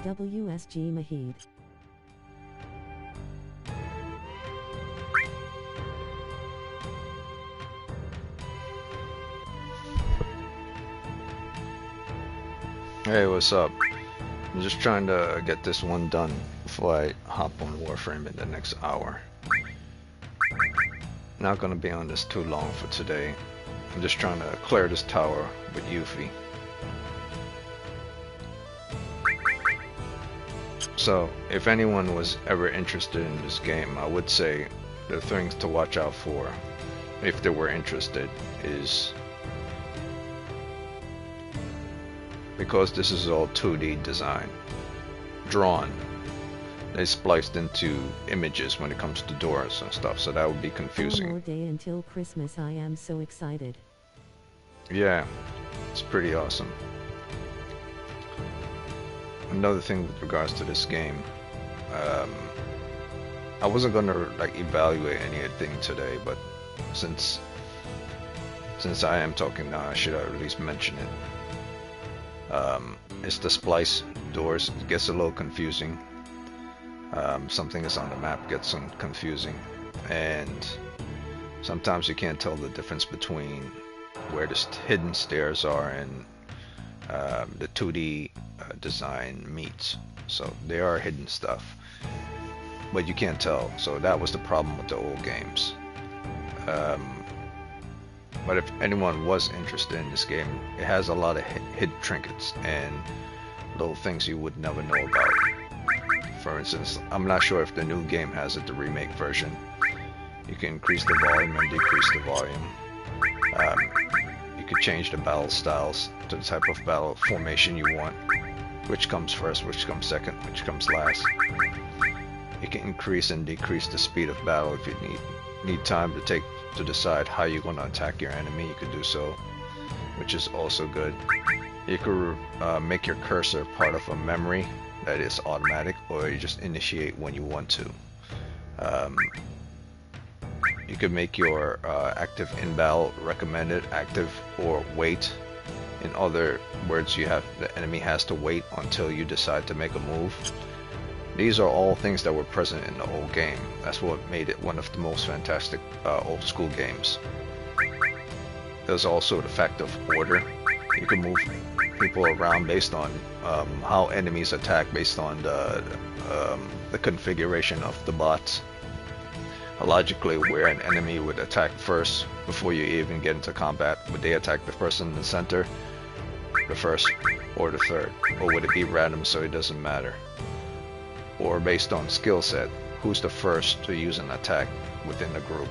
WSG Mahid. Hey, what's up? I'm just trying to get this one done before I hop on Warframe in the next hour. Not gonna be on this too long for today. I'm just trying to clear this tower with Yuffie. So, if anyone was ever interested in this game, I would say the things to watch out for, if they were interested, is because this is all 2D design, drawn. They spliced into images when it comes to doors and stuff, so that would be confusing. One more day until Christmas. I am so excited. Yeah, it's pretty awesome. Another thing with regards to this game, I wasn't gonna evaluate anything today, but since I am talking now, I should at least mention it. It's the splice doors. It gets a little confusing. Something is on the map gets confusing, and sometimes you can't tell the difference between where the hidden stairs are and the 2D design meets. So they are hidden stuff, but you can't tell. So that was the problem with the old games. But if anyone was interested in this game, it has a lot of hidden trinkets and little things you would never know about. For instance, I'm not sure if the new game has it, the remake version. You can increase the volume and decrease the volume. You could change the battle styles to the type of battle formation you want. Which comes first, which comes second, which comes last. You can increase and decrease the speed of battle if you need time to decide how you're going to attack your enemy. You could do so, which is also good. You could make your cursor part of a memory that is automatic, or you just initiate when you want to. You could make your active in battle recommended, active, or wait. In other words, the enemy has to wait until you decide to make a move. These are all things that were present in the old game. That's what made it one of the most fantastic old school games. There's also the fact of order. You can move people around based on how enemies attack, based on the configuration of the bots. Logically, where an enemy would attack first before you even get into combat. Would they attack the person in the center, the first, or the third? Or would it be random so it doesn't matter? Or based on skill set, who's the first to use an attack within the group?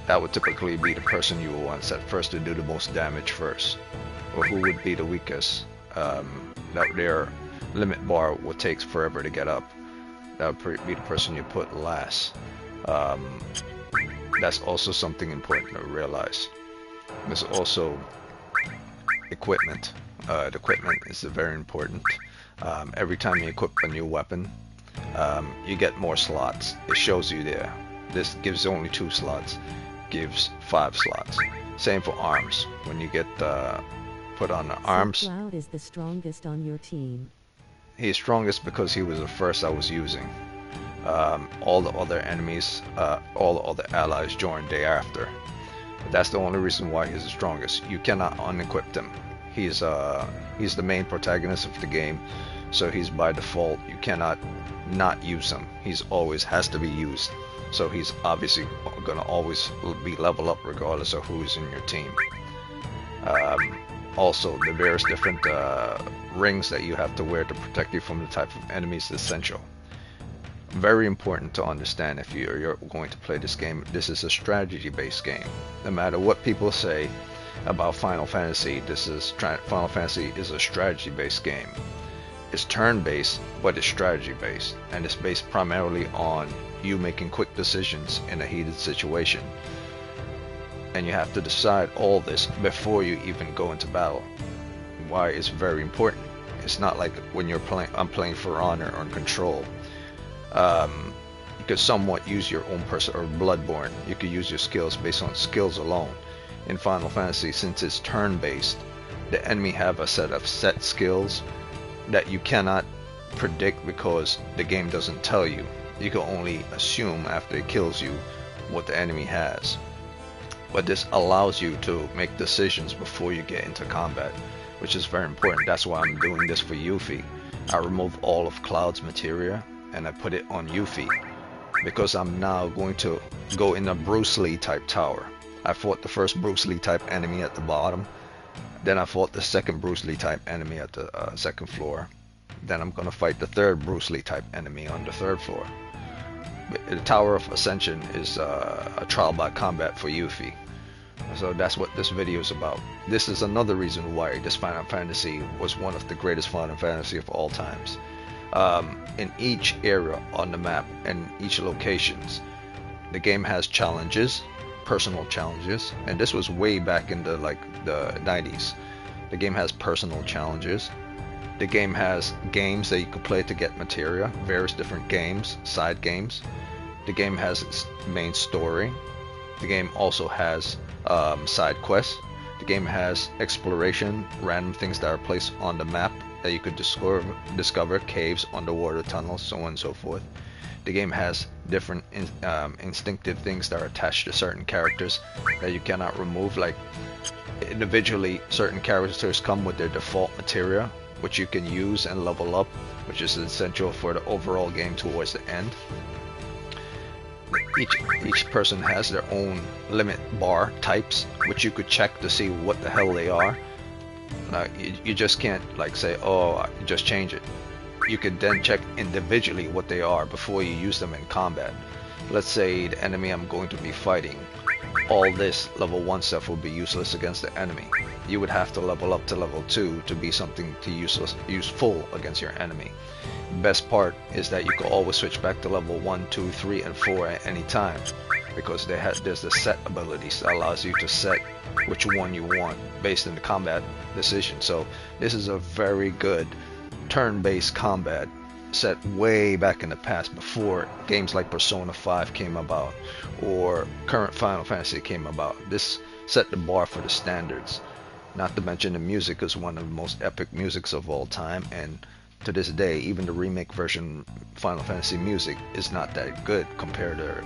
That would typically be the person you will want set first to do the most damage first. Or who would be the weakest, that their limit bar would take forever to get up. That would be the person you put last. That's also something important to realize. There's also equipment. The equipment is very important. Every time you equip a new weapon, you get more slots. It shows you there. This gives only 2 slots, gives 5 slots. Same for arms. When you get put on the arms, Cloud is the strongest on your team. He's strongest because he was the first I was using. All the other enemies, all the other allies joined thereafter. But that's the only reason why he's the strongest. You cannot unequip him. He's the main protagonist of the game, so he's by default. You cannot not use him. He's always has to be used. So he's obviously gonna always be level up regardless of who is in your team. Also, the various different rings that you have to wear to protect you from the type of enemies is essential. Very important to understand if you're going to play this game. This is a strategy-based game. No matter what people say about Final Fantasy, Final Fantasy is a strategy-based game. It's turn-based, but it's strategy-based, and it's based primarily on you making quick decisions in a heated situation. And you have to decide all this before you even go into battle. Why it's very important. It's not like when I'm playing For Honor or Control. You could somewhat use your own person, or Bloodborne. You could use your skills based on skills alone. In Final Fantasy, since it's turn-based, the enemy have a set of set skills that you cannot predict because the game doesn't tell you. You can only assume after it kills you what the enemy has. But this allows you to make decisions before you get into combat, which is very important. That's why I'm doing this for Yuffie. I remove all of Cloud's materia and I put it on Yuffie, because I'm now going to go in a Bruce Lee type tower. I fought the first Bruce Lee type enemy at the bottom, then I fought the second Bruce Lee type enemy at the second floor, then I'm gonna fight the third Bruce Lee type enemy on the third floor. The Tower of Ascension is a trial by combat for Yuffie. So that's what this video is about. This is another reason why this Final Fantasy was one of the greatest Final Fantasy of all times. In each area on the map and each locations, the game has challenges, personal challenges, and this was way back in the 90s. The game has personal challenges. The game has games that you could play to get materia, various different games, side games. The game has its main story. The game also has side quests. The game has exploration, random things that are placed on the map that you could discover caves, underwater tunnels, so on and so forth. The game has different instinctive things that are attached to certain characters that you cannot remove. Like individually, certain characters come with their default materia, which you can use and level up, which is essential for the overall game towards the end. Each person has their own limit bar types, which you could check to see what the hell they are. You just can't like say, oh, just change it. You could then check individually what they are before you use them in combat. Let's say the enemy I'm going to be fighting, all this level 1 stuff will be useless against the enemy. You would have to level up to level 2 to be something to useful against your enemy. Best part is that you can always switch back to level 1, 2, 3, and 4 at any time, because there's the set abilities that allows you to set which one you want based on the combat decision. So this is a very good turn-based combat set way back in the past, before games like Persona 5 came about or current Final Fantasy came about. This set the bar for the standards. Not to mention the music is one of the most epic musics of all time, and to this day, even the remake version Final Fantasy music is not that good compared to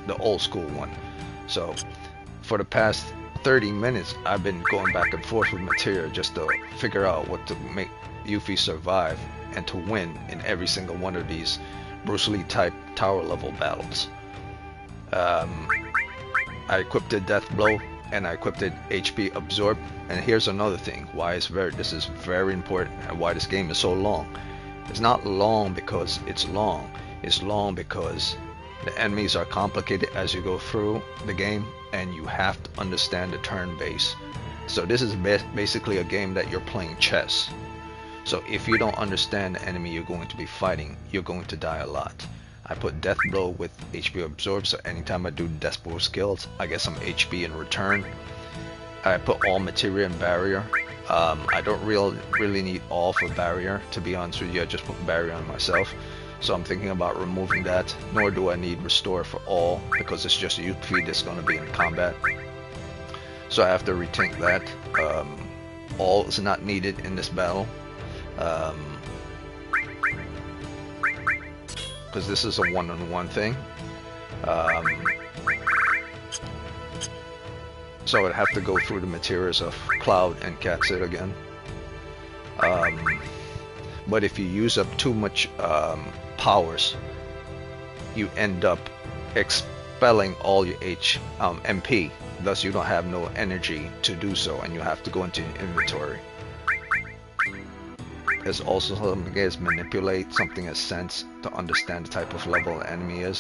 the old school one. So for the past 30 minutes, I've been going back and forth with material just to figure out what to make Yuffie survive and to win in every single one of these Bruce Lee type tower level battles. I equipped a Death Blow and I equipped it HP Absorb. And here's another thing why this is very important and why this game is so long. It's not long because it's long. It's long because the enemies are complicated as you go through the game, and you have to understand the turn base. So this is basically a game that you're playing chess. So if you don't understand the enemy you're going to be fighting, you're going to die a lot. I put Death Blow with HP Absorb, so anytime I do Death Blow skills, I get some HP in return. I put all materia in barrier. I don't really need all for barrier, to be honest with you. I just put barrier on myself, so I'm thinking about removing that. Nor do I need restore for all, because it's just Yuffie that's going to be in combat, so I have to rethink that. All is not needed in this battle, because this is a one-on-one thing. So I'd have to go through the materials of Cloud and Catsit again. But if you use up too much powers, you end up expelling all your MP. Thus you don't have no energy to do so, and you have to go into your inventory. There's also something as manipulate, something as sense, to understand the type of level the enemy is,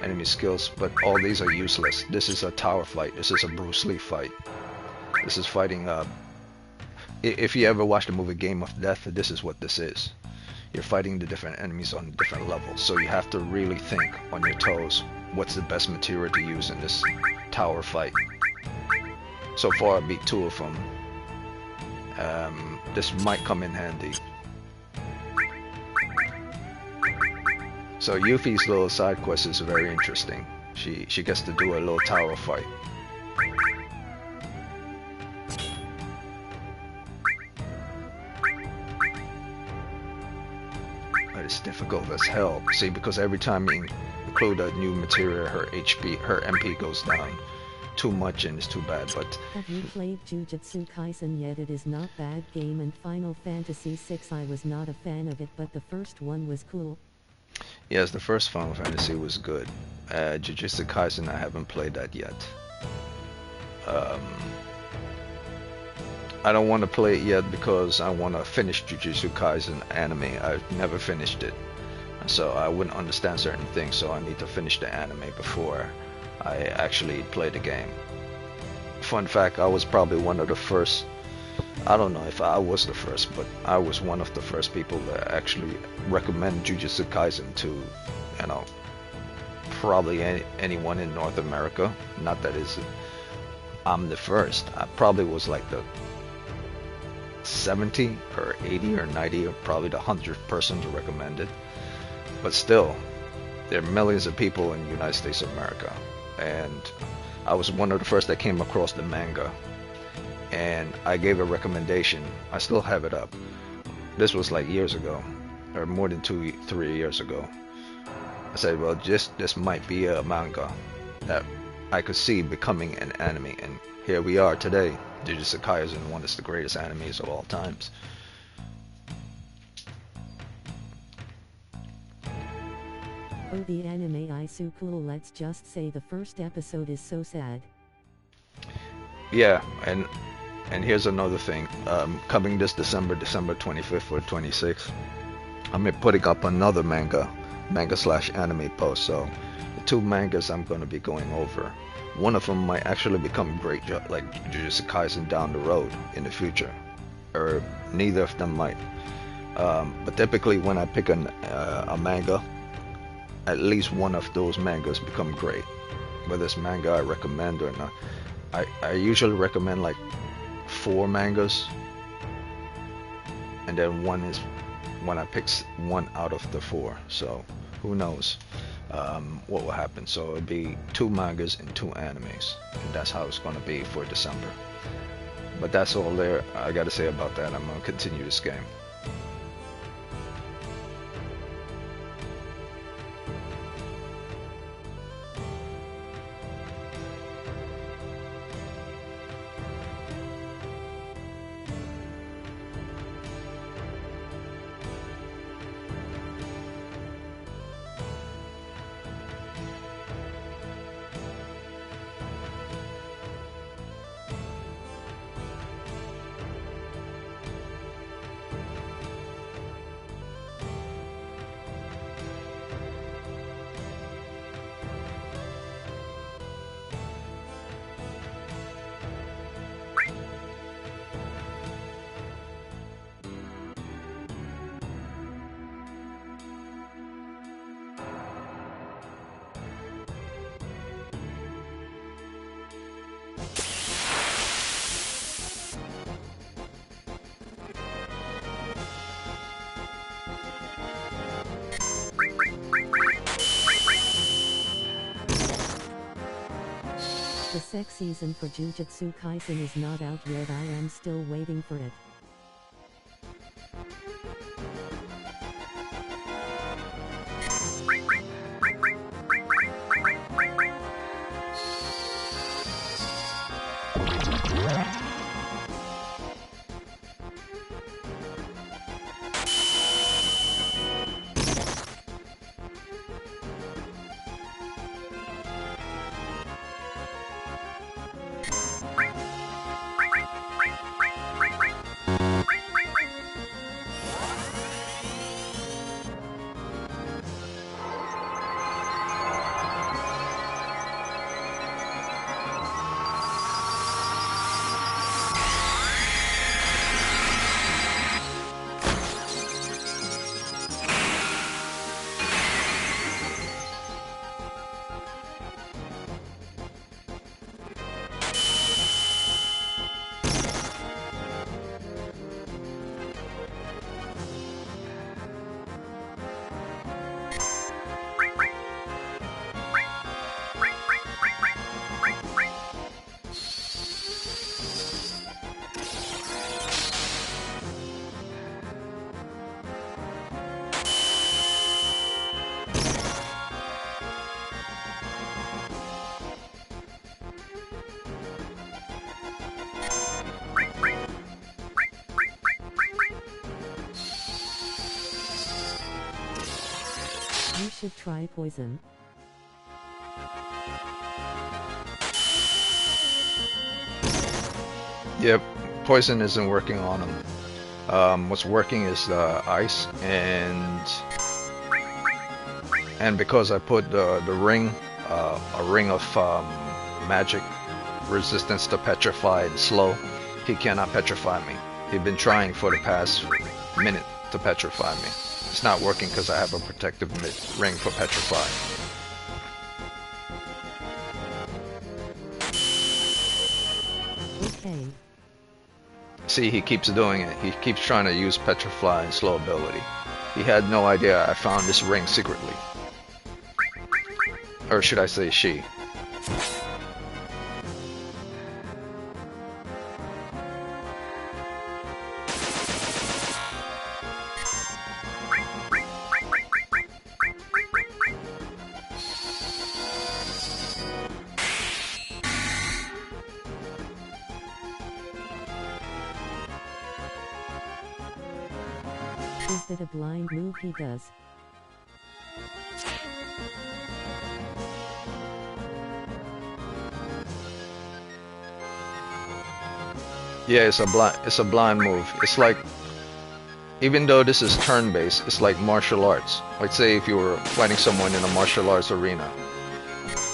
enemy skills, but all these are useless. This is a tower fight. This is a Bruce Lee fight. This is fighting if you ever watched the movie Game of Death, this is what this is. You're fighting the different enemies on different levels, so you have to really think on your toes what's the best material to use in this tower fight. So far I beat 2 of them. This might come in handy. So Yuffie's little side quest is very interesting. She gets to do a little tower fight. it's difficult as hell. See, because every time you include a new material, her HP, her MP goes down too much and it's too bad. But have you played Jujutsu Kaisen yet? It is not bad game, and Final Fantasy VI I was not a fan of it, but the first one was cool. yes, the first Final Fantasy was good. Jujutsu Kaisen, I haven't played that yet. I don't want to play it yet because I want to finish Jujutsu Kaisen anime. I've never finished it, so I wouldn't understand certain things, so I need to finish the anime before I actually play the game. Fun fact, I was probably one of the first, I don't know if I was the first, but I was one of the first people that actually recommend Jujutsu Kaisen to, you know, probably anyone in North America. Not that I'm the first. I probably was like the 70 or 80 or 90 or probably the 100th person to recommend it. But still, there are millions of people in the United States of America, and I was one of the first that came across the manga, and I gave a recommendation. I still have it up. This was like years ago, or more than 3 years ago. I said, well, this might be a manga that I could see becoming an anime, and here we are today. Jujutsu Kaisen, one of the greatest animes of all times. Oh, the anime is so cool. Let's just say the first episode is so sad. Yeah, and here's another thing. Coming this December 25th or 26th, I'm putting up another manga/anime post. So the two mangas I'm going to be going over, one of them might actually become great, like Jujutsu Kaisen down the road in the future, or neither of them might. But typically when I pick a manga, at least one of those mangas become great. Whether it's manga I recommend or not, I usually recommend like 4 mangas, and then one is when I pick one out of the 4. So who knows what will happen. So it'll be 2 mangas and 2 animes, and that's how it's going to be for December. But that's all there I got to say about that. I'm going to continue this game. The sex season for Jujutsu Kaisen is not out yet. I am still waiting for it. should try poison. Yep, poison isn't working on him. What's working is the ice, and because I put the ring, a ring of magic resistance to petrify and slow, he cannot petrify me. He's been trying for the past minute to petrify me. It's not working because I have a protective ring for petrify. Okay. See, he keeps doing it. He keeps trying to use petrify and slow ability. He had no idea I found this ring secretly. Or should I say she. Is that a blind move he does? Yeah, it's a blind move. It's like, even though this is turn-based, it's like martial arts. Like say if you were fighting someone in a martial arts arena,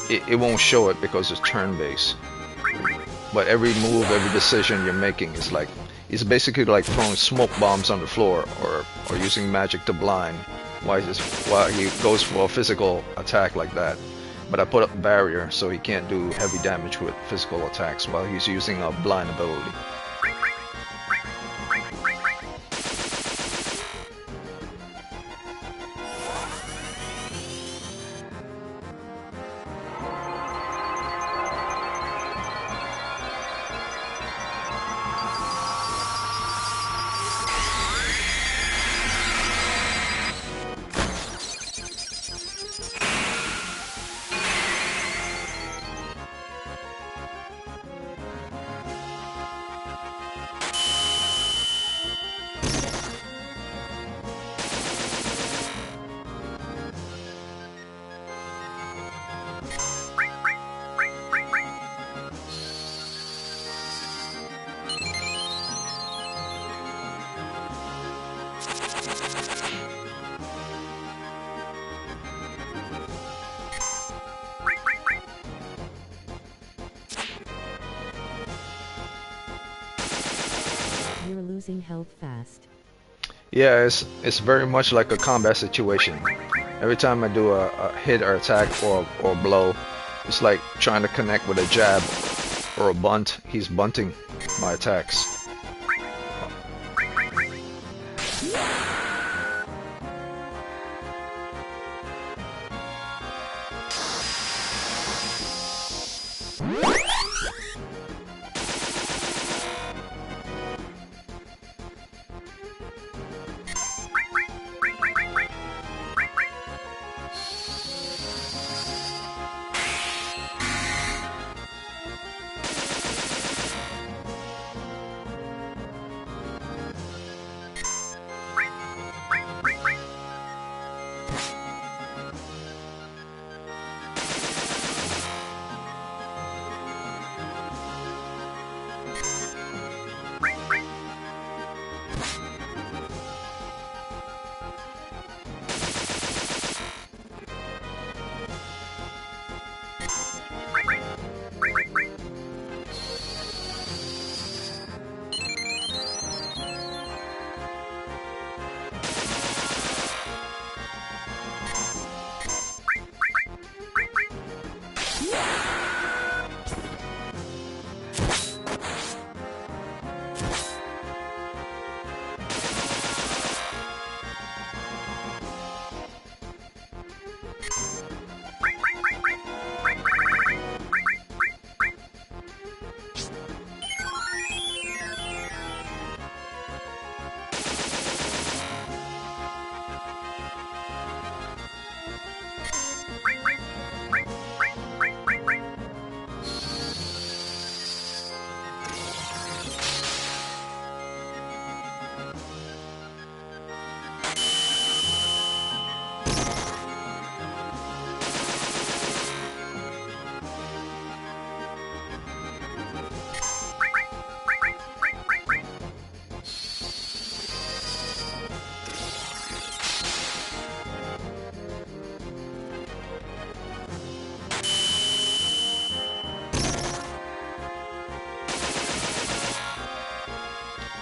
it won't show it because it's turn-based. But every move, every decision you're making is like, it's basically like throwing smoke bombs on the floor or using magic to blind while he goes for a physical attack like that. But I put up a barrier so he can't do heavy damage with physical attacks while he's using a blind ability. You're losing health fast. Yeah, it's very much like a combat situation. Every time I do a hit or attack or blow, it's like trying to connect with a jab or a bunt. He's bunting my attacks.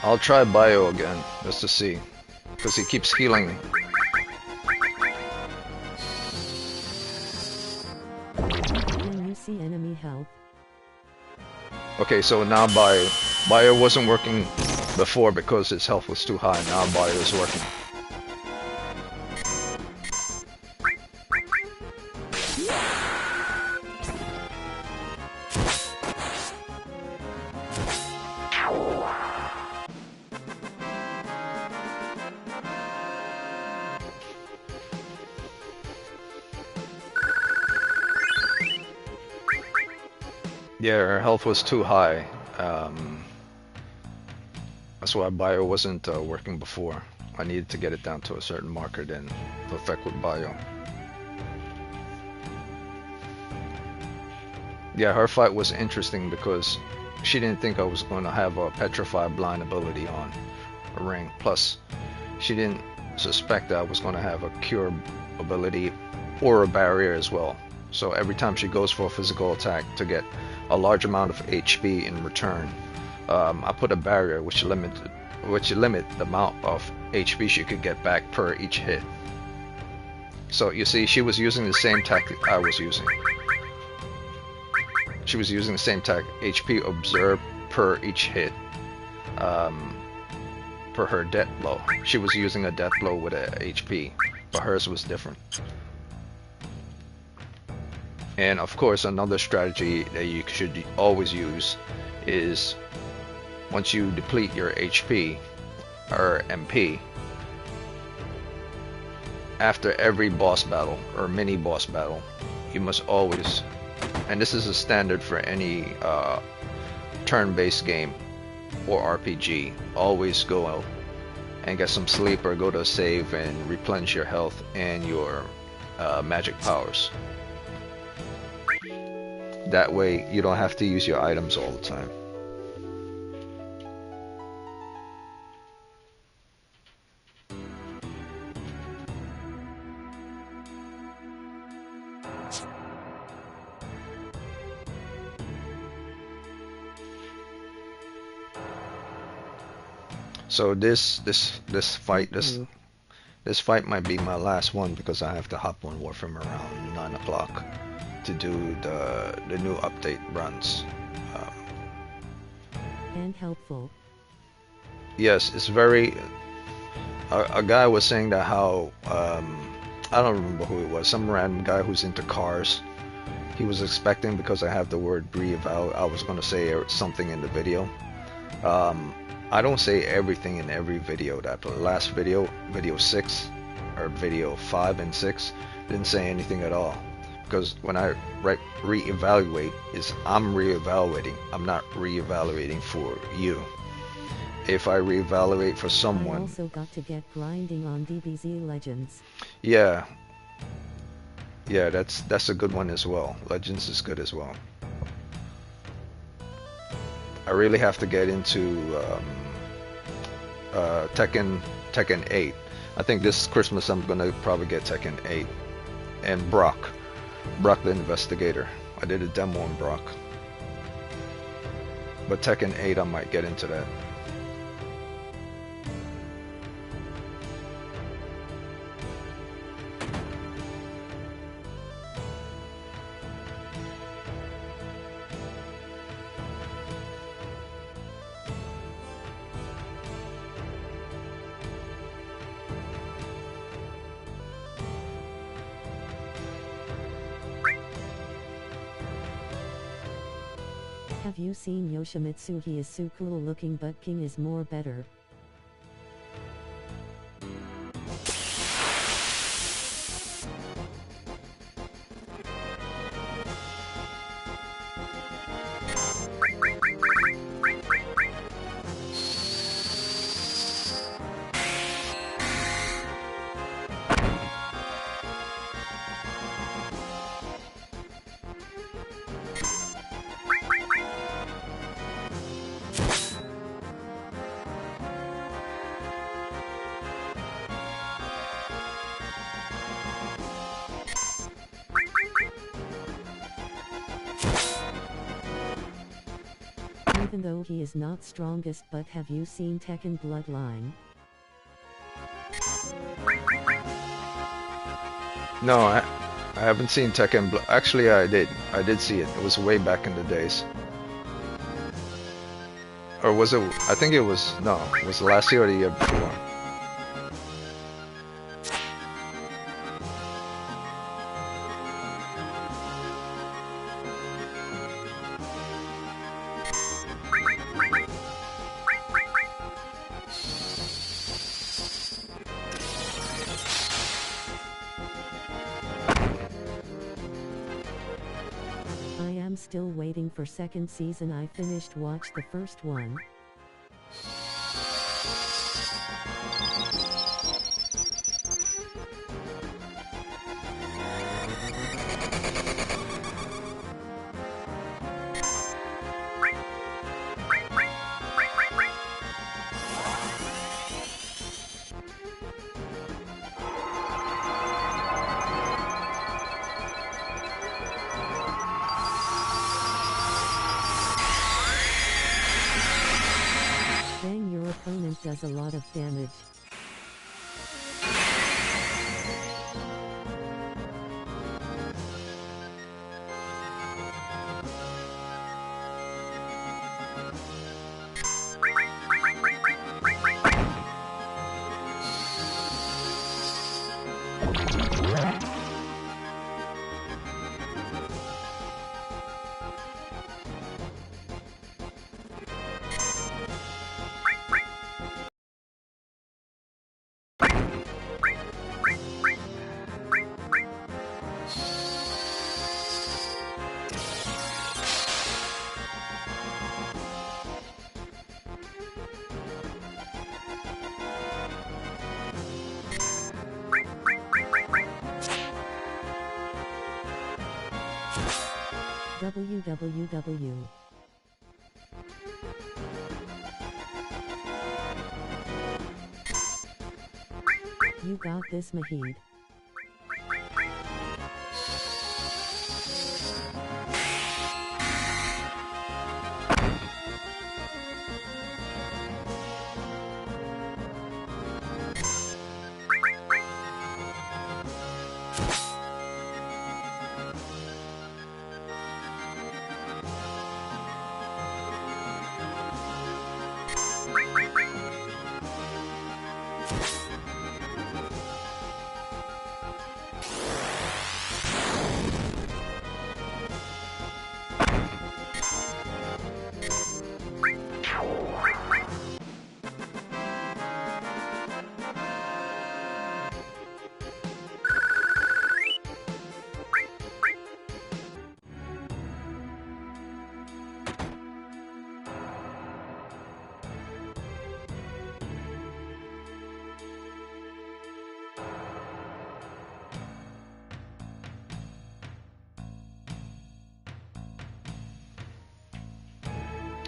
I'll try Bio again, just to see. Because he keeps healing me. Can you see enemy health? Okay, so now Bio wasn't working before because his health was too high. Now Bio is working. Yeah, her health was too high. That's why Bio wasn't working before. I needed to get it down to a certain marker, then perfect with Bio. Yeah, her fight was interesting because she didn't think I was going to have a Petrify Blind ability on a ring. Plus, she didn't suspect that I was going to have a Cure ability or a barrier as well. So every time she goes for a physical attack to get a large amount of HP in return, I put a barrier which limit the amount of HP she could get back per each hit. So you see, she was using the same tactic I was using. She was using the same tactic, HP observed per each hit, per her death blow. She was using a death blow with a HP, but hers was different. And of course, another strategy that you should always use is once you deplete your HP or MP, after every boss battle or mini boss battle, you must always, and this is a standard for any turn-based game or RPG, always go out and get some sleep or go to a save and replenish your health and your magic powers. That way you don't have to use your items all the time. So this fight might be my last one because I have to hop on Warframe around 9 o'clock to do the new update runs. And helpful. Yes, it's very. A guy was saying that how I don't remember who it was. Some random guy who's into cars. He was expecting because I have the word reeval, I was going to say something in the video. I don't say everything in every video. That the last video, video 6 or video 5 and 6, didn't say anything at all. Because when I write reevaluate, I'm reevaluating. I'm not reevaluating for you. If I reevaluate for someone. I also got to get grinding on DBZ Legends. Yeah. Yeah, that's a good one as well. Legends is good as well. I really have to get into Tekken 8. I think this Christmas I'm gonna probably get Tekken 8 and Brock the Investigator. I did a demo on Brock, but Tekken 8 I might get into that. Have you seen Yoshimitsu? He is so cool looking, but King is more better. even though he is not strongest. But have you seen Tekken Bloodline? No, I haven't seen Tekken. Actually, I did. I did see it. It was way back in the days. Or was it? I think it was. No, it was last year or the year before. I am still waiting for second season. I watched the first one. Dang, your opponent does a lot of damage. www. You got this, Mahid.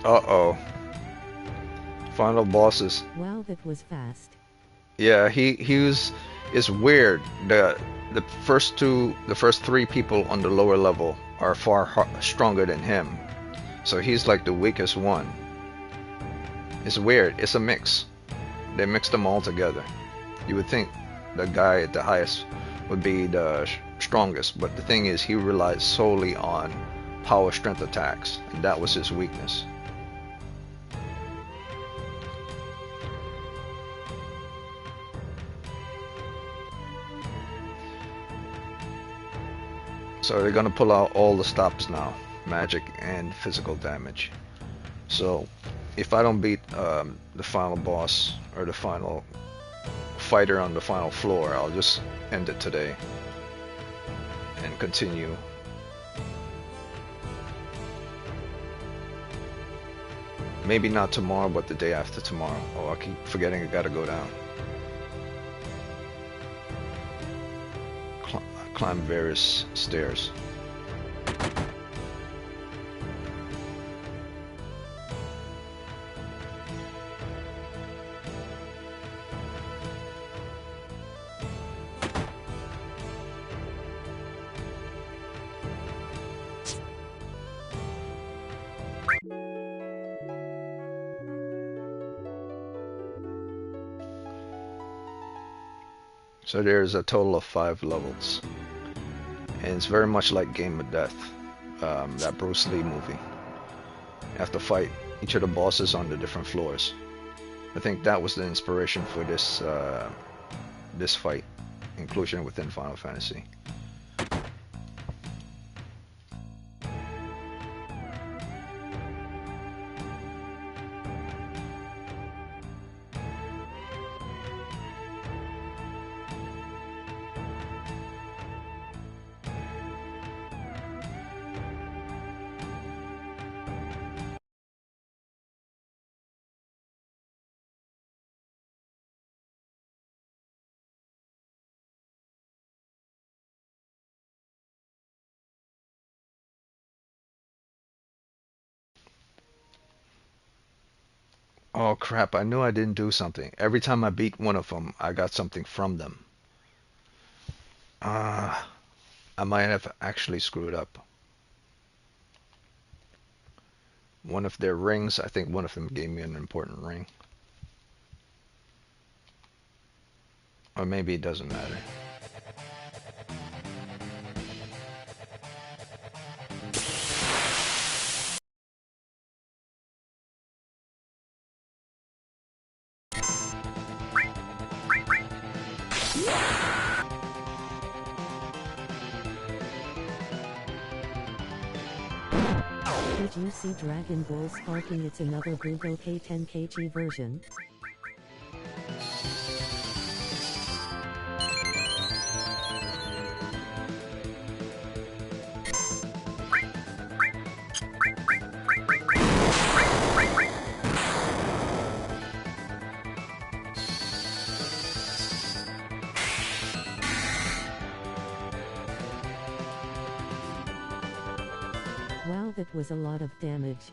Uh-oh. Final bosses. Wow, that was fast. Yeah, he was. It's weird. The first three people on the lower level are far stronger than him, so he's like the weakest one. It's weird. It's a mix. They mixed them all together. You would think the guy at the highest would be the strongest, but the thing is, he relies solely on power strength attacks, and that was his weakness. So they're gonna pull out all the stops now, magic and physical damage. So if I don't beat the final boss or the final fighter on the final floor, I'll just end it today and continue. Maybe not tomorrow, but the day after tomorrow. Oh, I keep forgetting I gotta go down. Climb various stairs. So there's a total of 5 levels, and it's very much like Game of Death, that Bruce Lee movie. You have to fight each of the bosses on the different floors. I think that was the inspiration for this fight inclusion within Final Fantasy. Oh crap, I knew I didn't do something. Every time I beat one of them, I got something from them. I might have actually screwed up. One of their rings, I think one of them gave me an important ring. Or maybe it doesn't matter. Did you see Dragon Ball Sparking? It's another Google K10KG version. Wow, that was a lot of damage.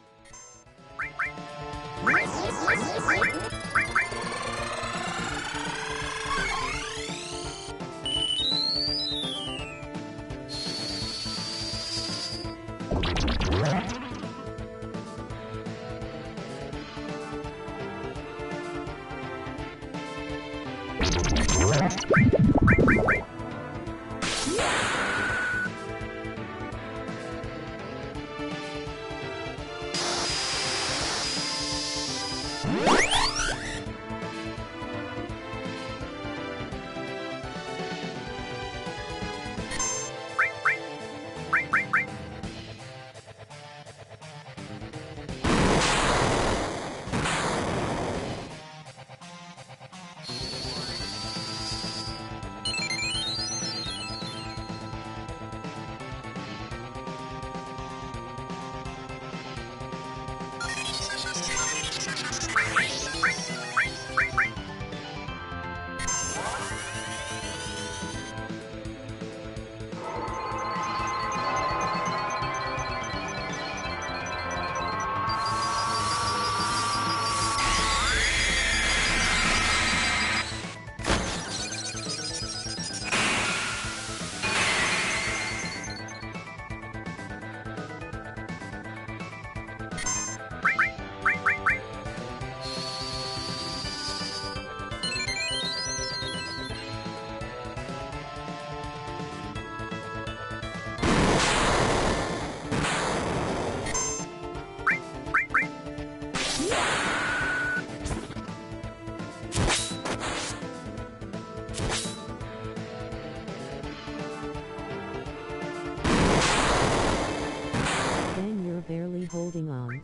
Barely holding on.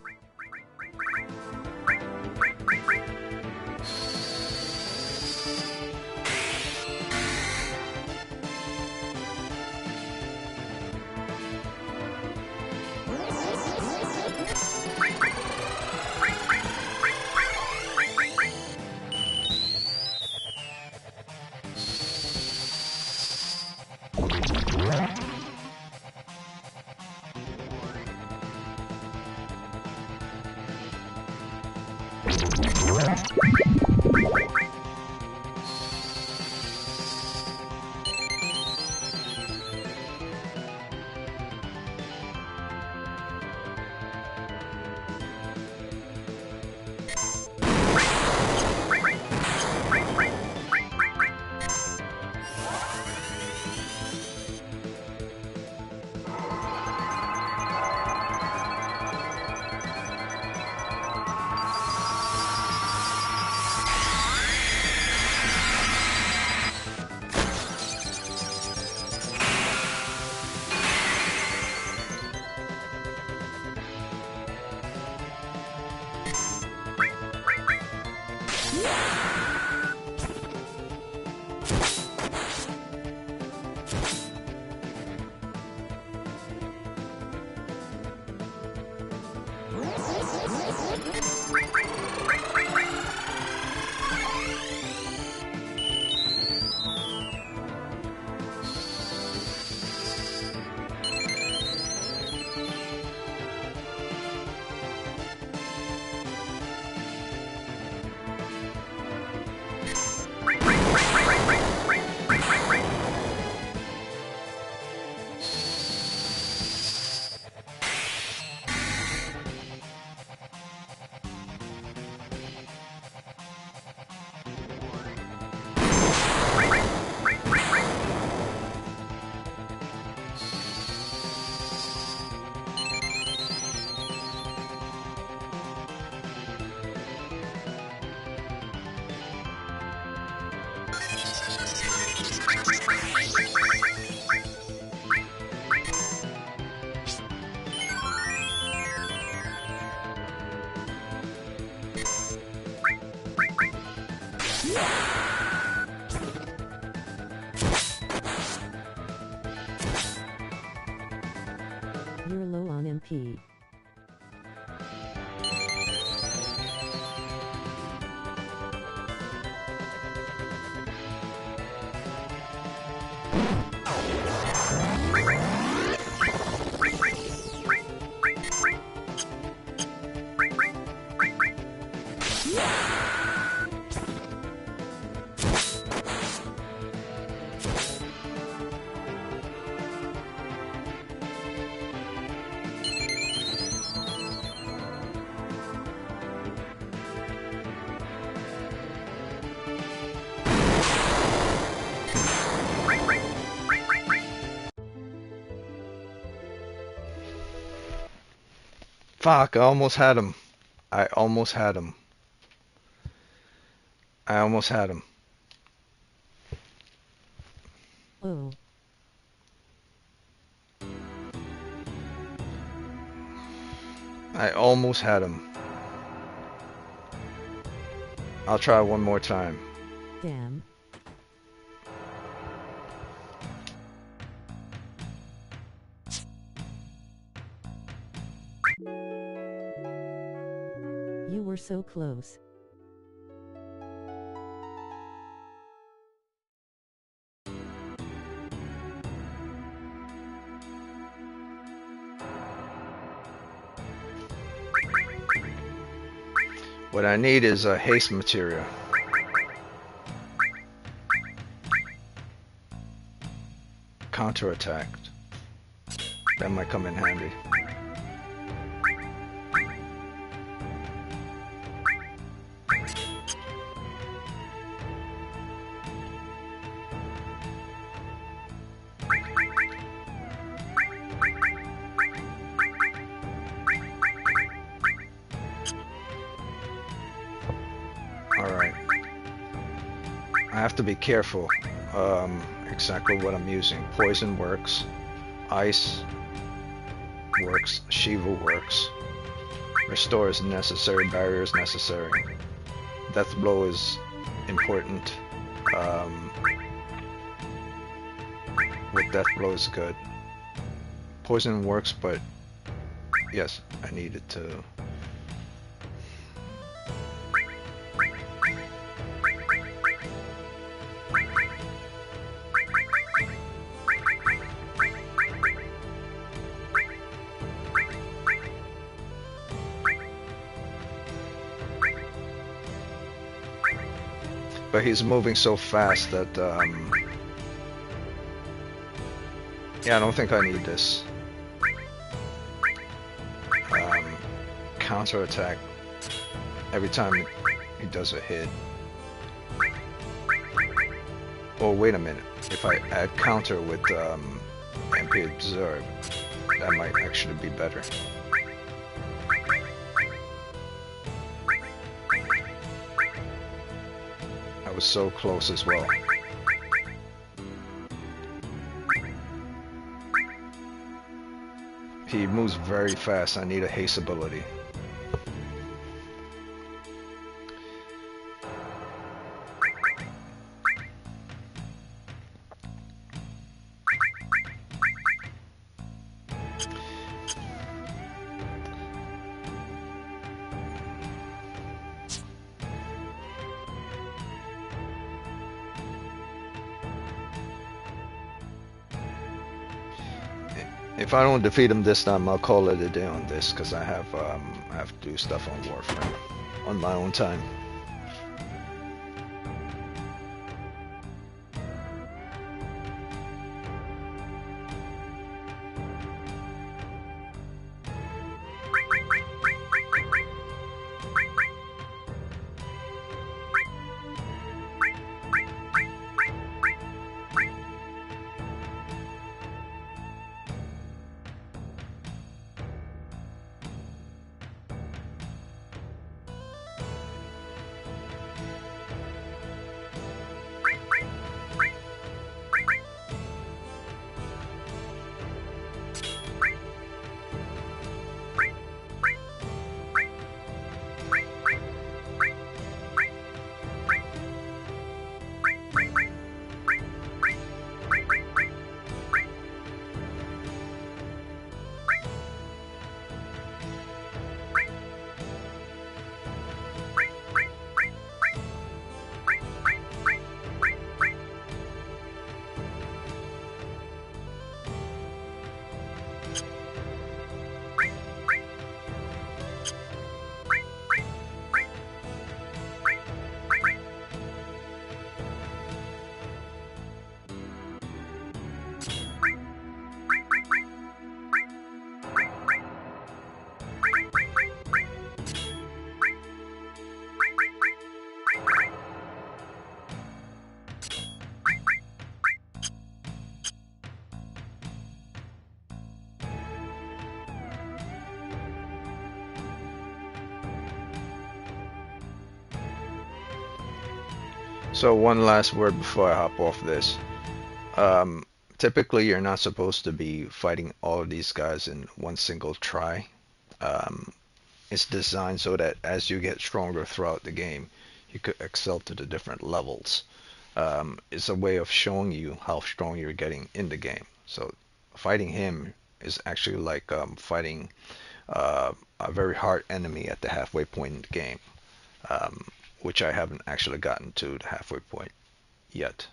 key. Fuck, I almost had him. I almost had him. I almost had him. Oh. I almost had him. I'll try one more time. Damn. You were so close. What I need is a haste material. Counterattack. That might come in handy. Alright. I have to be careful exactly what I'm using. Poison works. Ice works. Shiva works. Restore is necessary. Barrier is necessary. Death blow is important. With death blow is good. Poison works, but yes, I need it to. But he's moving so fast that, yeah, I don't think I need this. Counterattack every time he does a hit. Oh, wait a minute. If I add counter with MP Observe, that might actually be better. I was so close as well. He moves very fast. I need a haste ability. If I don't defeat him this time, I'll call it a day on this, because I have to do stuff on Warframe on my own time. So one last word before I hop off this. Um, Typically, you're not supposed to be fighting all of these guys in one single try. Um, it's designed so that as you get stronger throughout the game, you could excel to the different levels. It's a way of showing you how strong you're getting in the game. So fighting him is actually like fighting a very hard enemy at the halfway point in the game, um, which I haven't actually gotten to the halfway point yet.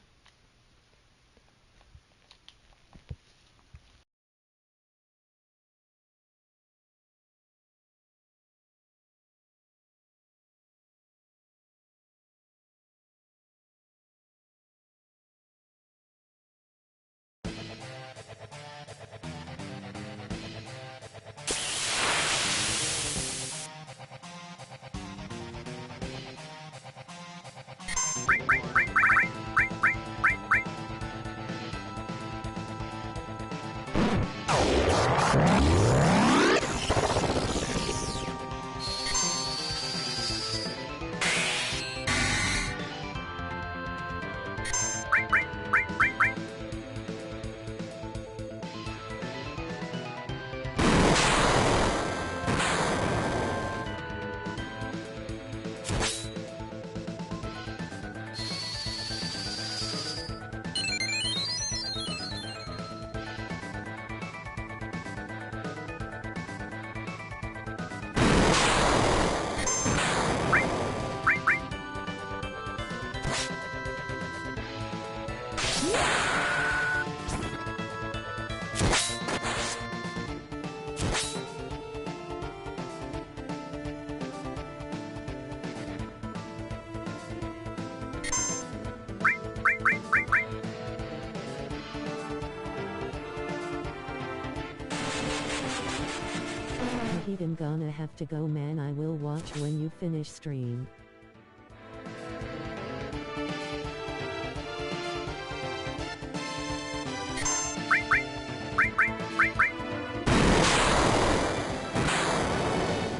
I'm gonna have to go, man. I will watch when you finish stream.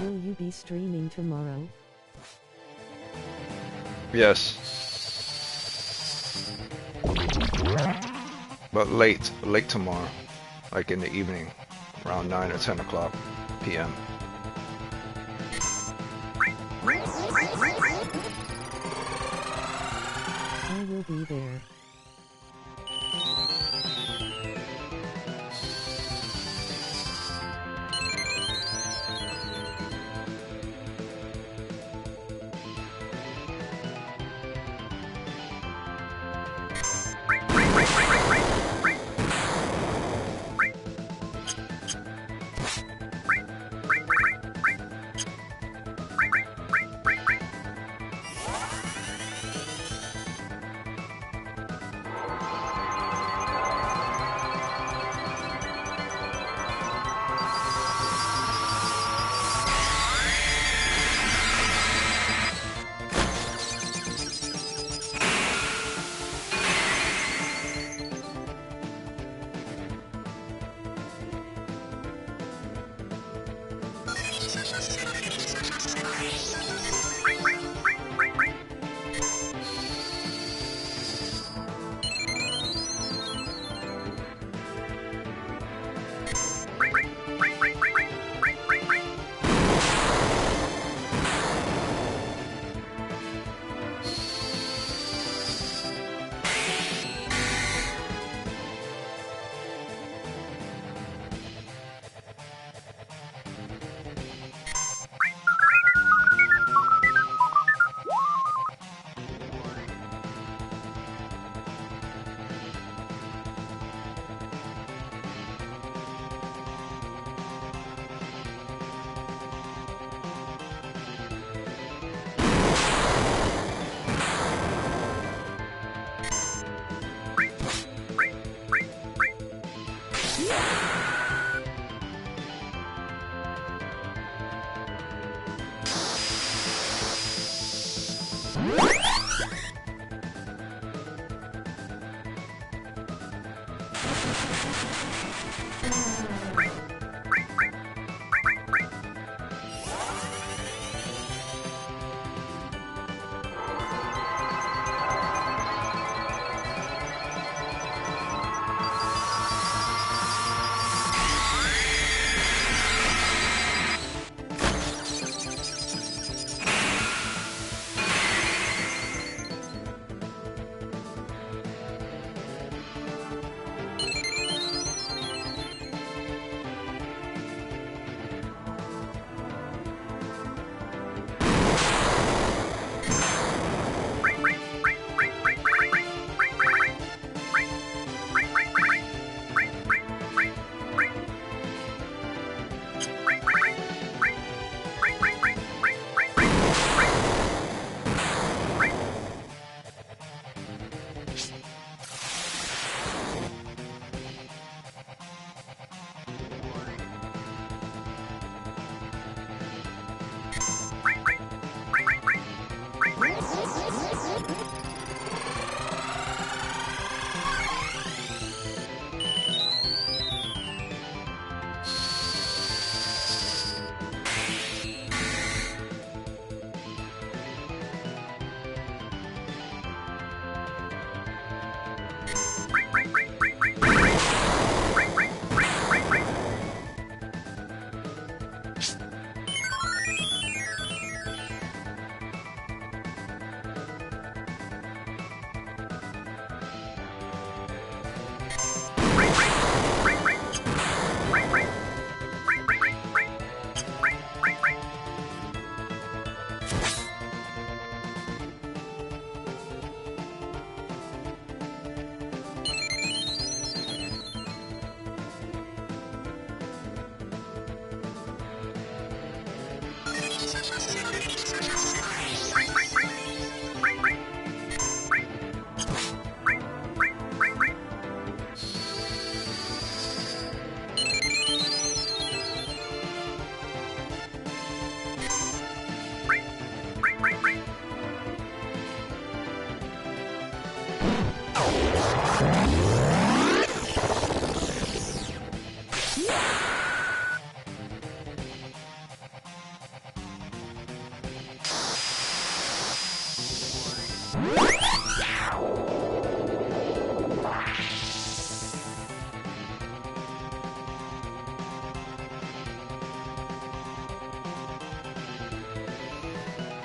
Will you be streaming tomorrow? Yes. But late tomorrow, like in the evening, around 9 or 10 o'clock p.m. I will be there.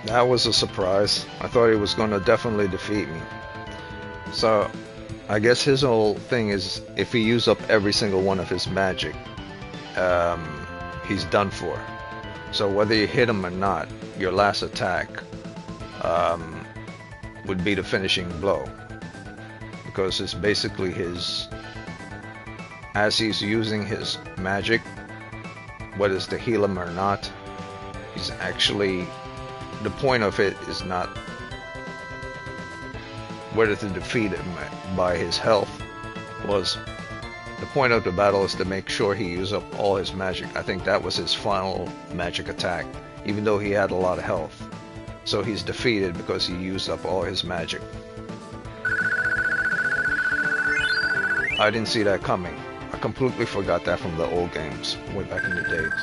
That was a surprise. I thought he was going to definitely defeat me. So, I guess his whole thing is if he uses up every single one of his magic, he's done for. So whether you hit him or not, your last attack would be the finishing blow. Because it's basically his, as he's using his magic, whether it's to heal him or not, he's actually, the point of it is not whether to defeat him by his health. Was the point of the battle is to make sure he uses up all his magic. I think that was his final magic attack, even though he had a lot of health. So he's defeated because he used up all his magic. I didn't see that coming. I completely forgot that from the old games, way back in the days.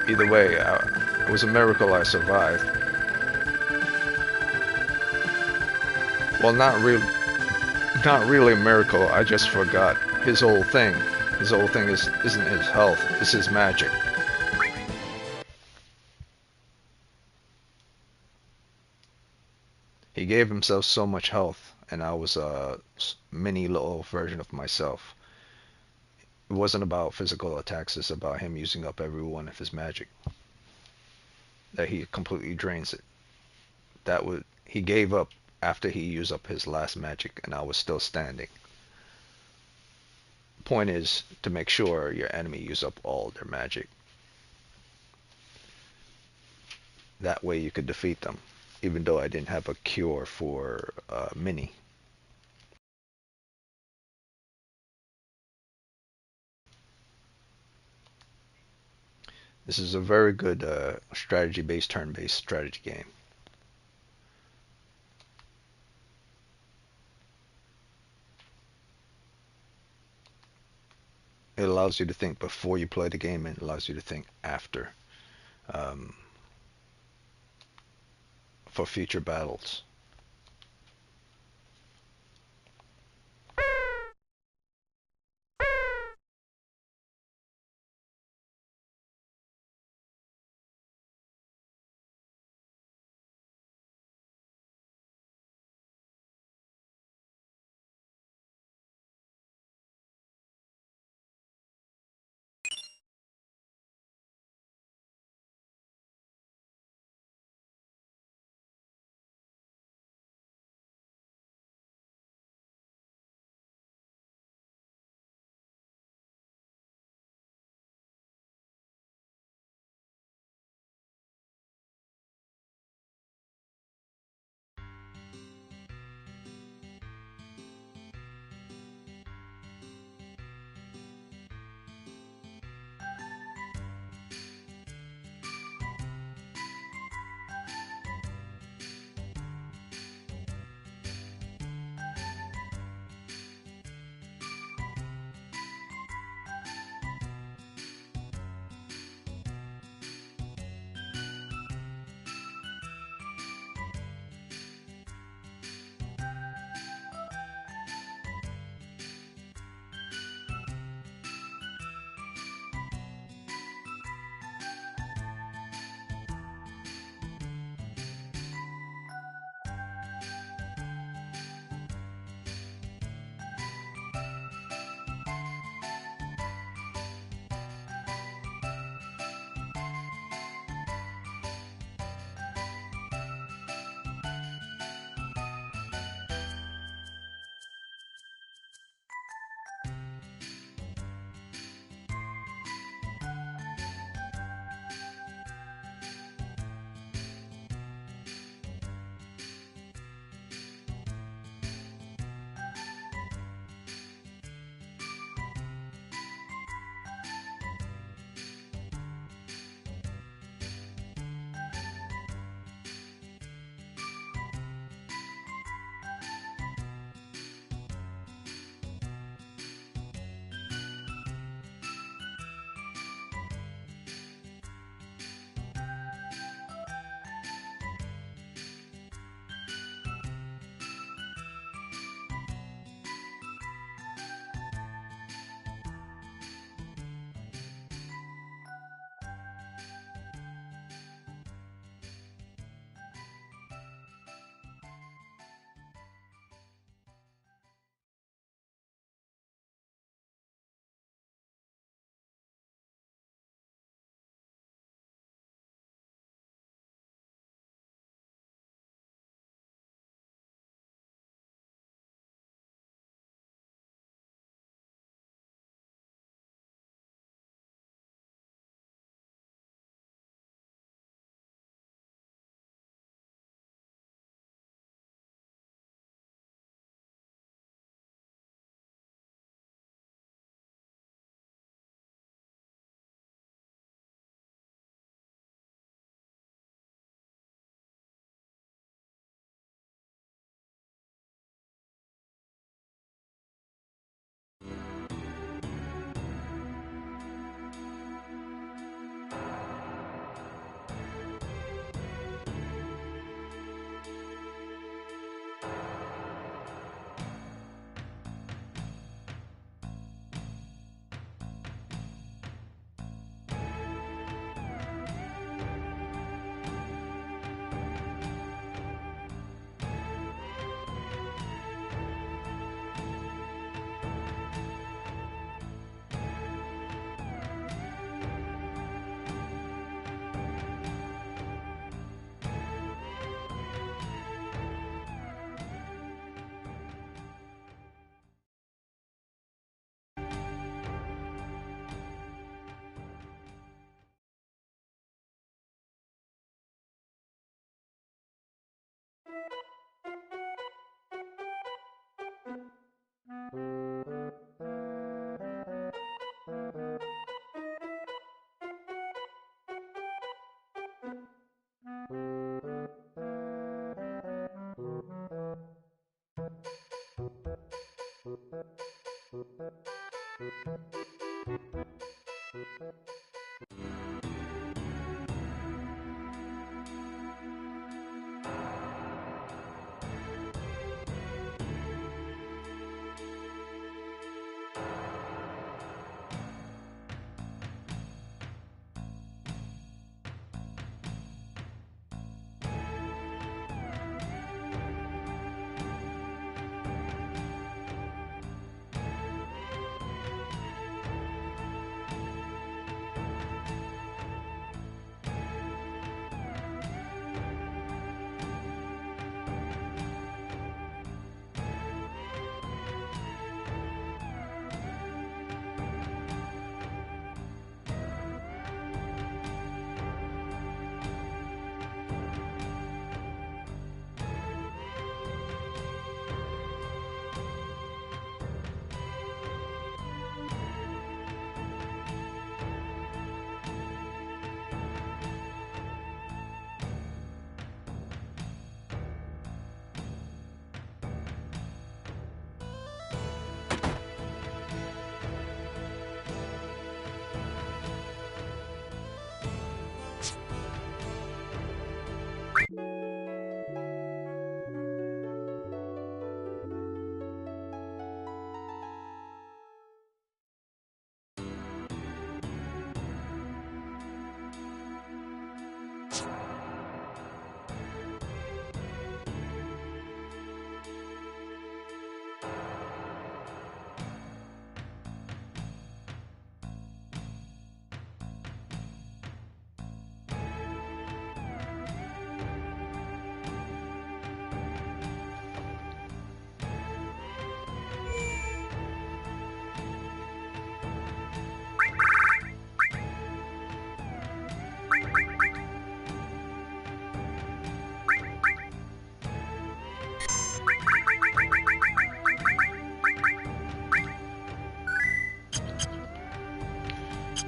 Either way, it was a miracle I survived. Well, not really a miracle. I just forgot his whole thing. His whole thing isn't his health, it's his magic. He gave himself so much health, and I was a mini little version of myself. It wasn't about physical attacks, it's about him using up every one of his magic. That he completely drains it. He gave up after he used up his last magic, and I was still standing. The point is to make sure your enemy use up all their magic. That way you could defeat them, even though I didn't have a cure for Mini. This is a very good strategy-based, turn-based strategy game. It allows you to think before you play the game, and it allows you to think after, for future battles.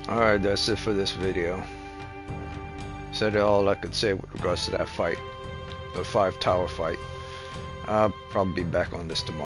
Alright, that's it for this video. Said all I could say with regards to that fight. The 5 tower fight. I'll probably be back on this tomorrow.